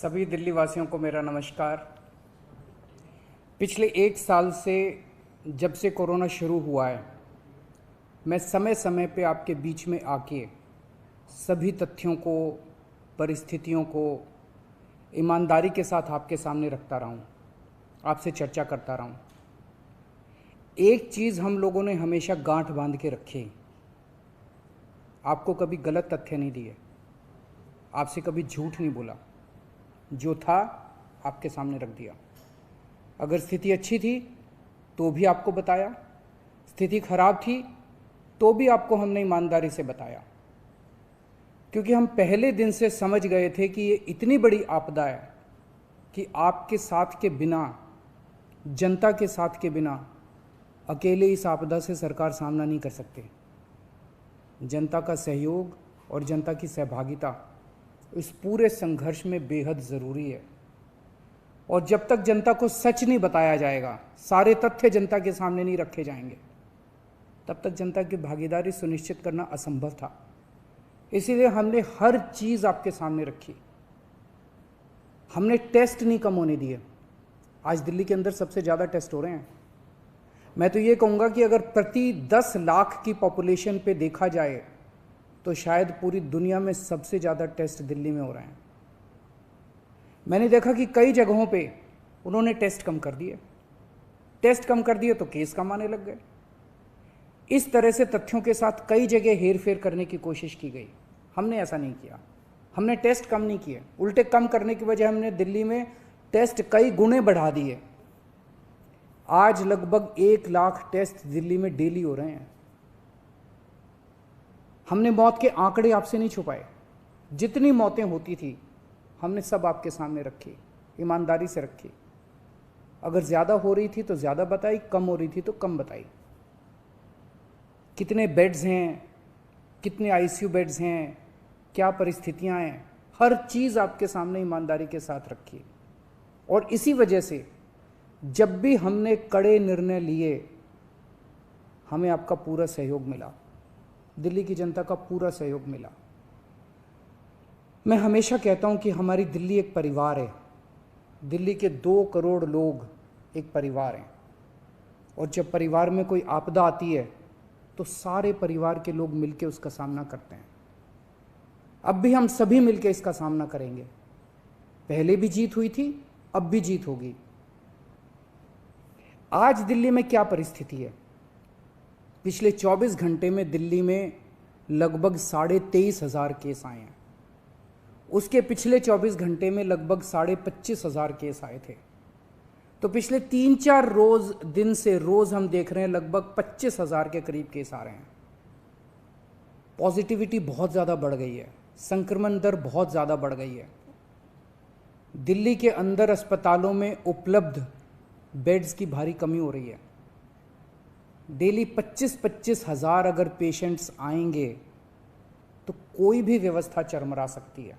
सभी दिल्ली वासियों को मेरा नमस्कार। पिछले 1 साल से जब से कोरोना शुरू हुआ है, मैं समय समय पे आपके बीच में आके सभी तथ्यों को, परिस्थितियों को ईमानदारी के साथ आपके सामने रखता रहा हूँ, आपसे चर्चा करता रहा हूँ। एक चीज़ हम लोगों ने हमेशा गांठ बांध के रखी, आपको कभी गलत तथ्य नहीं दिए, आपसे कभी झूठ नहीं बोला, जो था आपके सामने रख दिया। अगर स्थिति अच्छी थी तो भी आपको बताया, स्थिति खराब थी तो भी आपको हमने ईमानदारी से बताया, क्योंकि हम पहले दिन से समझ गए थे कि ये इतनी बड़ी आपदा है कि आपके साथ के बिना, जनता के साथ के बिना अकेले इस आपदा से सरकार सामना नहीं कर सकते। जनता का सहयोग और जनता की सहभागिता इस पूरे संघर्ष में बेहद ज़रूरी है। और जब तक जनता को सच नहीं बताया जाएगा, सारे तथ्य जनता के सामने नहीं रखे जाएंगे, तब तक जनता की भागीदारी सुनिश्चित करना असंभव था। इसीलिए हमने हर चीज़ आपके सामने रखी। हमने टेस्ट नहीं कम होने दिए। आज दिल्ली के अंदर सबसे ज़्यादा टेस्ट हो रहे हैं। मैं तो ये कहूँगा कि अगर प्रति 10 लाख की पॉपुलेशन पे देखा जाए तो शायद पूरी दुनिया में सबसे ज़्यादा टेस्ट दिल्ली में हो रहे हैं। मैंने देखा कि कई जगहों पे उन्होंने टेस्ट कम कर दिए, टेस्ट कम कर दिए तो केस कम आने लग गए। इस तरह से तथ्यों के साथ कई जगह हेरफेर करने की कोशिश की गई। हमने ऐसा नहीं किया, हमने टेस्ट कम नहीं किए, उल्टे कम करने की वजह हमने दिल्ली में टेस्ट कई गुने बढ़ा दिए। आज लगभग 1 लाख टेस्ट दिल्ली में डेली हो रहे हैं। हमने मौत के आंकड़े आपसे नहीं छुपाए, जितनी मौतें होती थी हमने सब आपके सामने रखी, ईमानदारी से रखी। अगर ज़्यादा हो रही थी तो ज़्यादा बताई, कम हो रही थी तो कम बताई। कितने बेड्स हैं, कितने आईसीयू बेड्स हैं, क्या परिस्थितियां हैं, हर चीज़ आपके सामने ईमानदारी के साथ रखी। और इसी वजह से जब भी हमने कड़े निर्णय लिए, हमें आपका पूरा सहयोग मिला, दिल्ली की जनता का पूरा सहयोग मिला। मैं हमेशा कहता हूं कि हमारी दिल्ली एक परिवार है। दिल्ली के 2 करोड़ लोग एक परिवार हैं, और जब परिवार में कोई आपदा आती है तो सारे परिवार के लोग मिलकर उसका सामना करते हैं। अब भी हम सभी मिलकर इसका सामना करेंगे। पहले भी जीत हुई थी, अब भी जीत होगी। आज दिल्ली में क्या परिस्थिति है? पिछले 24 घंटे में दिल्ली में लगभग 23,500 केस आए हैं। उसके पिछले 24 घंटे में लगभग 25,500 केस आए थे। तो पिछले 3-4 दिन से रोज हम देख रहे हैं लगभग 25,000 के करीब केस आ रहे हैं। पॉजिटिविटी बहुत ज़्यादा बढ़ गई है, संक्रमण दर बहुत ज़्यादा बढ़ गई है। दिल्ली के अंदर अस्पतालों में उपलब्ध बेड्स की भारी कमी हो रही है। डेली 25-25 हज़ार अगर पेशेंट्स आएंगे तो कोई भी व्यवस्था चरमरा सकती है।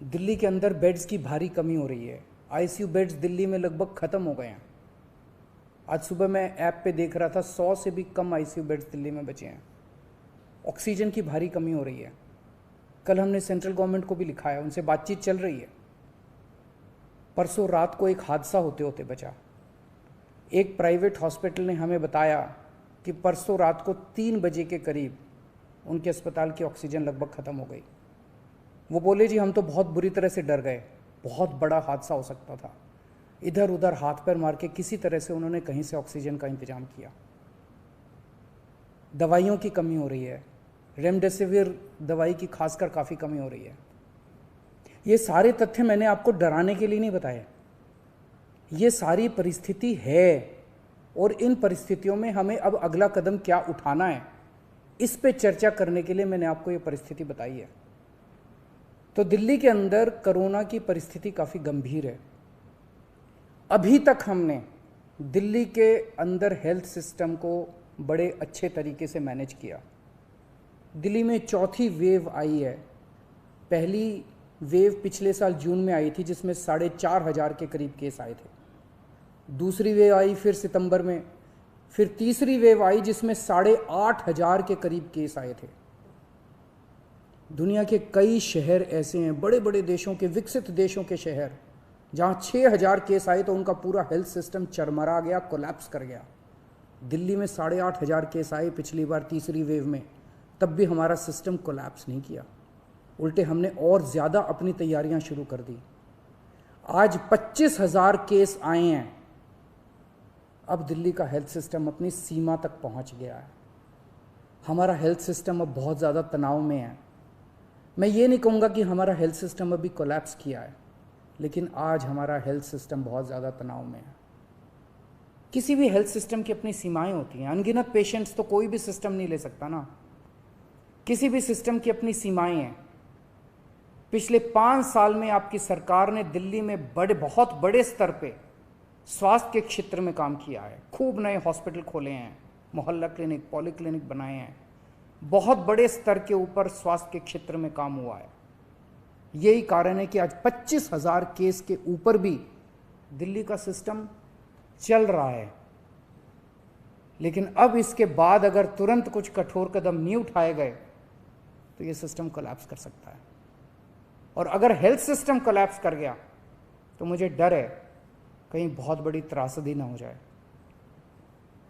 दिल्ली के अंदर बेड्स की भारी कमी हो रही है। आईसीयू बेड्स दिल्ली में लगभग ख़त्म हो गए हैं। आज सुबह मैं ऐप पे देख रहा था, 100 से भी कम आईसीयू बेड्स दिल्ली में बचे हैं। ऑक्सीजन की भारी कमी हो रही है। कल हमने सेंट्रल गवर्नमेंट को भी लिखा है, उनसे बातचीत चल रही है। परसों रात को एक हादसा होते होते बचा। एक प्राइवेट हॉस्पिटल ने हमें बताया कि परसों रात को 3 बजे के करीब उनके अस्पताल की ऑक्सीजन लगभग ख़त्म हो गई। वो बोले जी हम तो बहुत बुरी तरह से डर गए, बहुत बड़ा हादसा हो सकता था। इधर उधर हाथ पैर मार के किसी तरह से उन्होंने कहीं से ऑक्सीजन का इंतजाम किया। दवाइयों की कमी हो रही है, रेमडेसिविर दवाई की खासकर काफ़ी कमी हो रही है। ये सारे तथ्य मैंने आपको डराने के लिए नहीं बताए, ये सारी परिस्थिति है। और इन परिस्थितियों में हमें अब अगला कदम क्या उठाना है, इस पे चर्चा करने के लिए मैंने आपको ये परिस्थिति बताई है। तो दिल्ली के अंदर कोरोना की परिस्थिति काफ़ी गंभीर है। अभी तक हमने दिल्ली के अंदर हेल्थ सिस्टम को बड़े अच्छे तरीके से मैनेज किया। दिल्ली में 4थी वेव आई है। पहली वेव पिछले साल जून में आई थी, जिसमें 4,500 के करीब केस आए थे। दूसरी वेव आई फिर सितंबर में, फिर तीसरी वेव आई जिसमें 8,500 के करीब केस आए थे। दुनिया के कई शहर ऐसे हैं, बड़े बड़े देशों के, विकसित देशों के शहर, जहाँ 6,000 केस आए तो उनका पूरा हेल्थ सिस्टम चरमरा गया, कोलैप्स कर गया। दिल्ली में 8,500 केस आए पिछली बार तीसरी वेव में, तब भी हमारा सिस्टम कोलैप्स नहीं किया, उल्टे हमने और ज़्यादा अपनी तैयारियां शुरू कर दी। आज 25,000 केस आए हैं। अब दिल्ली का हेल्थ सिस्टम अपनी सीमा तक पहुंच गया है। हमारा हेल्थ सिस्टम अब बहुत ज़्यादा तनाव में है। मैं ये नहीं कहूँगा कि हमारा हेल्थ सिस्टम अभी कोलैप्स किया है, लेकिन आज हमारा हेल्थ सिस्टम बहुत ज़्यादा तनाव में है। किसी भी हेल्थ सिस्टम की अपनी सीमाएं होती हैं। अनगिनत पेशेंट्स तो कोई भी सिस्टम नहीं ले सकता ना। किसी भी सिस्टम की अपनी सीमाएं हैं। पिछले 5 साल में आपकी सरकार ने दिल्ली में बहुत बड़े स्तर पे स्वास्थ्य के क्षेत्र में काम किया है। खूब नए हॉस्पिटल खोले हैं, मोहल्ला क्लिनिक, पॉली क्लिनिक बनाए हैं। बहुत बड़े स्तर के ऊपर स्वास्थ्य के क्षेत्र में काम हुआ है। यही कारण है कि आज 25,000 केस के ऊपर भी दिल्ली का सिस्टम चल रहा है। लेकिन अब इसके बाद अगर तुरंत कुछ कठोर कदम नहीं उठाए गए तो ये सिस्टम कोलैप्स कर सकता है। और अगर हेल्थ सिस्टम कोलैप्स कर गया तो मुझे डर है कहीं बहुत बड़ी त्रासदी ना हो जाए।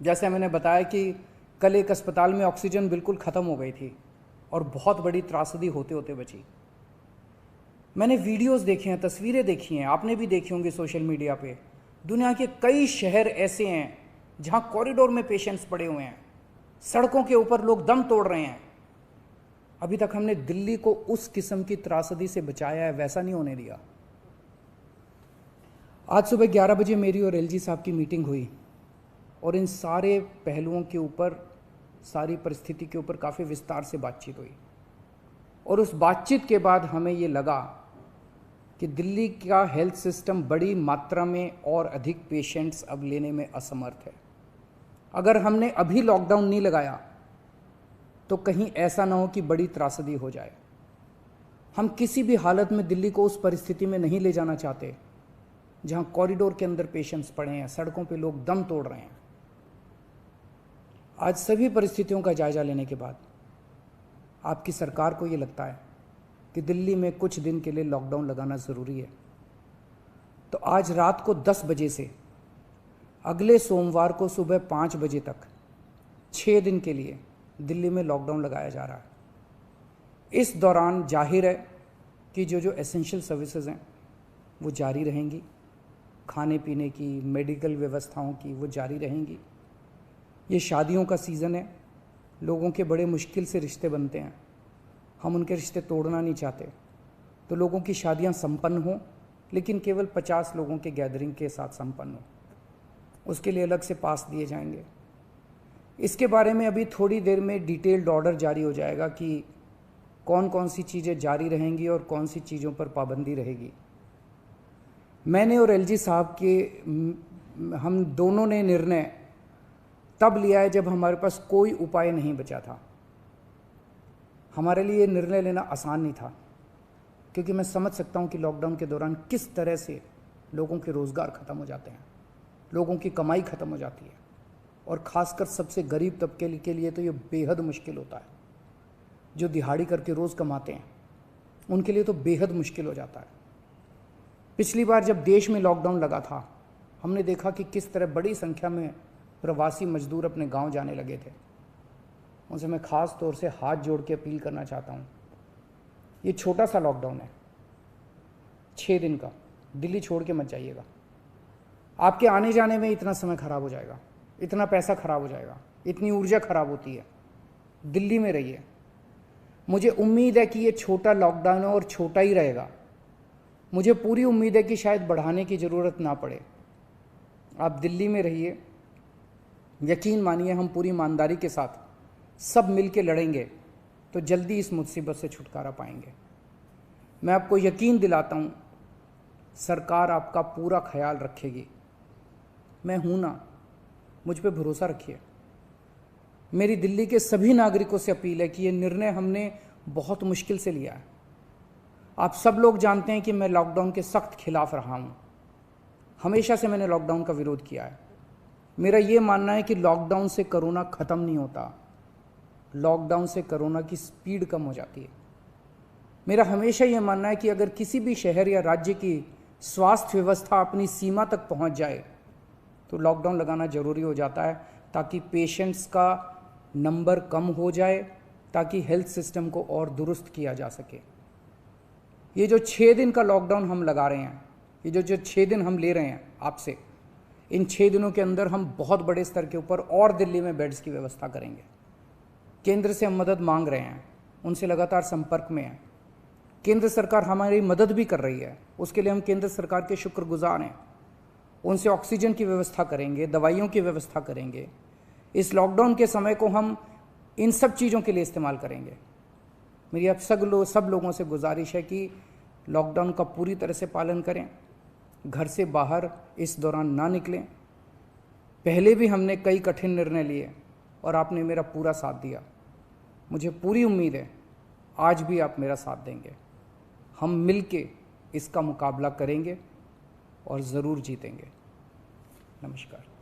जैसे मैंने बताया कि कल एक अस्पताल में ऑक्सीजन बिल्कुल ख़त्म हो गई थी और बहुत बड़ी त्रासदी होते होते बची। मैंने वीडियोस देखे हैं, तस्वीरें देखी हैं, आपने भी देखी होंगी सोशल मीडिया पे। दुनिया के कई शहर ऐसे हैं जहां कॉरिडोर में पेशेंट्स पड़े हुए हैं, सड़कों के ऊपर लोग दम तोड़ रहे हैं। अभी तक हमने दिल्ली को उस किस्म की त्रासदी से बचाया है, वैसा नहीं होने दिया। आज सुबह 11 बजे मेरी और एलजी साहब की मीटिंग हुई और इन सारे पहलुओं के ऊपर, सारी परिस्थिति के ऊपर काफ़ी विस्तार से बातचीत हुई। और उस बातचीत के बाद हमें ये लगा कि दिल्ली का हेल्थ सिस्टम बड़ी मात्रा में और अधिक पेशेंट्स अब लेने में असमर्थ है। अगर हमने अभी लॉकडाउन नहीं लगाया तो कहीं ऐसा ना हो कि बड़ी त्रासदी हो जाए। हम किसी भी हालत में दिल्ली को उस परिस्थिति में नहीं ले जाना चाहते जहां कॉरिडोर के अंदर पेशेंट्स पड़े हैं, सड़कों पे लोग दम तोड़ रहे हैं। आज सभी परिस्थितियों का जायजा लेने के बाद आपकी सरकार को ये लगता है कि दिल्ली में कुछ दिन के लिए लॉकडाउन लगाना ज़रूरी है, तो आज रात को 10 बजे से अगले सोमवार को सुबह 5 बजे तक 6 दिन के लिए दिल्ली में लॉकडाउन लगाया जा रहा है। इस दौरान जाहिर है कि जो एसेंशियल सर्विसेज हैं वो जारी रहेंगी, खाने पीने की, मेडिकल व्यवस्थाओं की वो जारी रहेंगी। ये शादियों का सीज़न है, लोगों के बड़े मुश्किल से रिश्ते बनते हैं, हम उनके रिश्ते तोड़ना नहीं चाहते, तो लोगों की शादियां संपन्न हों, लेकिन केवल 50 लोगों के गैदरिंग के साथ संपन्न हो। उसके लिए अलग से पास दिए जाएंगे। इसके बारे में अभी थोड़ी देर में डिटेल्ड ऑर्डर जारी हो जाएगा कि कौन कौन सी चीज़ें जारी रहेंगी और कौन सी चीज़ों पर पाबंदी रहेगी। मैंने और एलजी साहब के हम दोनों ने निर्णय तब लिया है जब हमारे पास कोई उपाय नहीं बचा था। हमारे लिए निर्णय लेना आसान नहीं था, क्योंकि मैं समझ सकता हूं कि लॉकडाउन के दौरान किस तरह से लोगों के रोज़गार ख़त्म हो जाते हैं, लोगों की कमाई ख़त्म हो जाती है, और ख़ासकर सबसे गरीब तबके के लिए तो ये बेहद मुश्किल होता है। जो दिहाड़ी करके रोज़ कमाते हैं उनके लिए तो बेहद मुश्किल हो जाता है। पिछली बार जब देश में लॉकडाउन लगा था, हमने देखा कि किस तरह बड़ी संख्या में प्रवासी मजदूर अपने गांव जाने लगे थे। उनसे मैं ख़ास तौर से हाथ जोड़ के अपील करना चाहता हूं, ये छोटा सा लॉकडाउन है, 6 दिन का, दिल्ली छोड़ के मत जाइएगा। आपके आने जाने में इतना समय खराब हो जाएगा, इतना पैसा खराब हो जाएगा, इतनी ऊर्जा खराब होती है। दिल्ली में रहिए। मुझे उम्मीद है कि ये छोटा लॉकडाउन है और छोटा ही रहेगा। मुझे पूरी उम्मीद है कि शायद बढ़ाने की ज़रूरत ना पड़े। आप दिल्ली में रहिए, यकीन मानिए हम पूरी ईमानदारी के साथ सब मिल के लड़ेंगे तो जल्दी इस मुसीबत से छुटकारा पाएंगे। मैं आपको यकीन दिलाता हूँ, सरकार आपका पूरा ख्याल रखेगी। मैं हूँ ना, मुझ पे भरोसा रखिए। मेरी दिल्ली के सभी नागरिकों से अपील है कि ये निर्णय हमने बहुत मुश्किल से लिया है। आप सब लोग जानते हैं कि मैं लॉकडाउन के सख्त खिलाफ रहा हूँ। हमेशा से मैंने लॉकडाउन का विरोध किया है। मेरा ये मानना है कि लॉकडाउन से कोरोना ख़त्म नहीं होता, लॉकडाउन से कोरोना की स्पीड कम हो जाती है। मेरा हमेशा ये मानना है कि अगर किसी भी शहर या राज्य की स्वास्थ्य व्यवस्था अपनी सीमा तक पहुंच जाए तो लॉकडाउन लगाना जरूरी हो जाता है, ताकि पेशेंट्स का नंबर कम हो जाए, ताकि हेल्थ सिस्टम को और दुरुस्त किया जा सके। ये जो 6 दिन का लॉकडाउन हम लगा रहे हैं, ये जो 6 दिन हम ले रहे हैं आपसे, इन 6 दिनों के अंदर हम बहुत बड़े स्तर के ऊपर और दिल्ली में बेड्स की व्यवस्था करेंगे। केंद्र से हम मदद मांग रहे हैं, उनसे लगातार संपर्क में हैं। केंद्र सरकार हमारी मदद भी कर रही है, उसके लिए हम केंद्र सरकार के शुक्रगुजार हैं। उनसे ऑक्सीजन की व्यवस्था करेंगे, दवाइयों की व्यवस्था करेंगे। इस लॉकडाउन के समय को हम इन सब चीज़ों के लिए इस्तेमाल करेंगे। मेरी अब सब लोगों से गुजारिश है कि लॉकडाउन का पूरी तरह से पालन करें, घर से बाहर इस दौरान ना निकलें। पहले भी हमने कई कठिन निर्णय लिए और आपने मेरा पूरा साथ दिया। मुझे पूरी उम्मीद है आज भी आप मेरा साथ देंगे। हम मिलके इसका मुकाबला करेंगे और ज़रूर जीतेंगे। नमस्कार।